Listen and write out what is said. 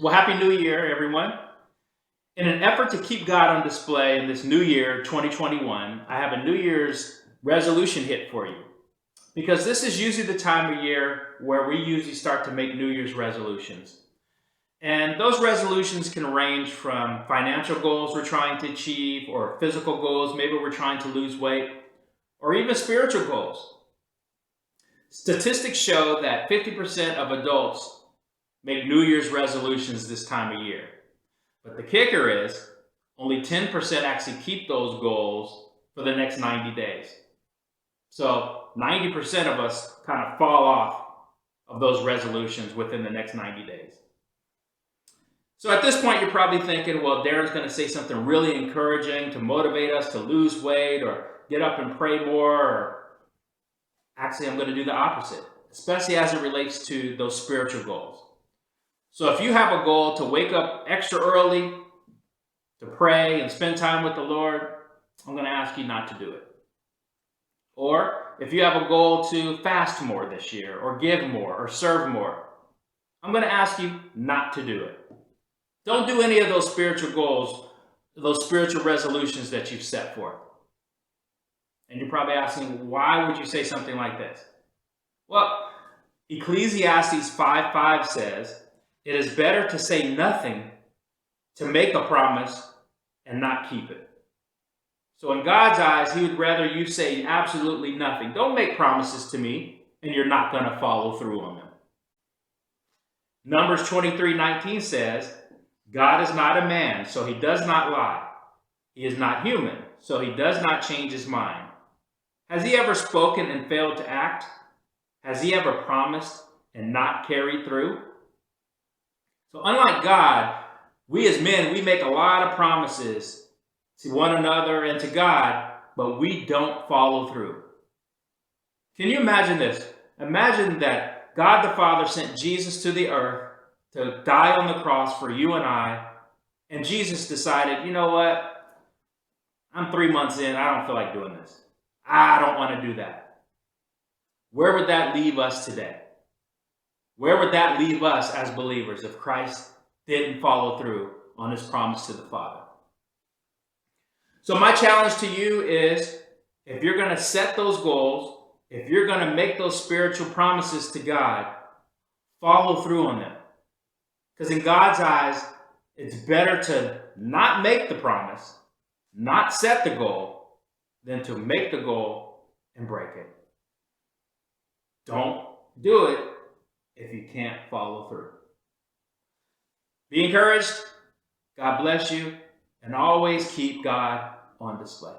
Well, Happy New Year, everyone. In an effort to keep God on display in this new year, 2021, I have a New Year's resolution hit for you. Because this is usually the time of year where we usually start to make New Year's resolutions. And those resolutions can range from financial goals we're trying to achieve, or physical goals, maybe we're trying to lose weight, or even spiritual goals. Statistics show that 50% of adults make New Year's resolutions this time of year. But the kicker is only 10% actually keep those goals for the next 90 days. So 90% of us kind of fall off of those resolutions within the next 90 days. So at this point, you're probably thinking, well, Darren's going to say something really encouraging to motivate us to lose weight or get up and pray more. Or actually, I'm going to do the opposite, especially as it relates to those spiritual goals. So if you have a goal to wake up extra early, to pray and spend time with the Lord, I'm going to ask you not to do it. Or if you have a goal to fast more this year, or give more, or serve more, I'm going to ask you not to do it. Don't do any of those spiritual goals, those spiritual resolutions that you've set forth. And you're probably asking, why would you say something like this? Well, Ecclesiastes 5:5 says, it is better to say nothing to make a promise and not keep it. So in God's eyes, he would rather you say absolutely nothing. Don't make promises to me and you're not going to follow through on them. Numbers 23:19 says, God is not a man, so he does not lie. He is not human, so he does not change his mind. Has he ever spoken and failed to act? Has he ever promised and not carried through? So unlike God, we as men, we make a lot of promises to one another and to God, but we don't follow through. Can you imagine this? Imagine that God the Father sent Jesus to the earth to die on the cross for you and I, and Jesus decided, you know what? I'm 3 months in, I don't feel like doing this. I don't want to do that. Where would that leave us today? Where would that leave us as believers if Christ didn't follow through on his promise to the Father? So my challenge to you is, if you're going to set those goals, if you're going to make those spiritual promises to God, follow through on them. Because in God's eyes, it's better to not make the promise, not set the goal, than to make the goal and break it. Don't do it if you can't follow through. Be encouraged. God bless you. And always keep God on display.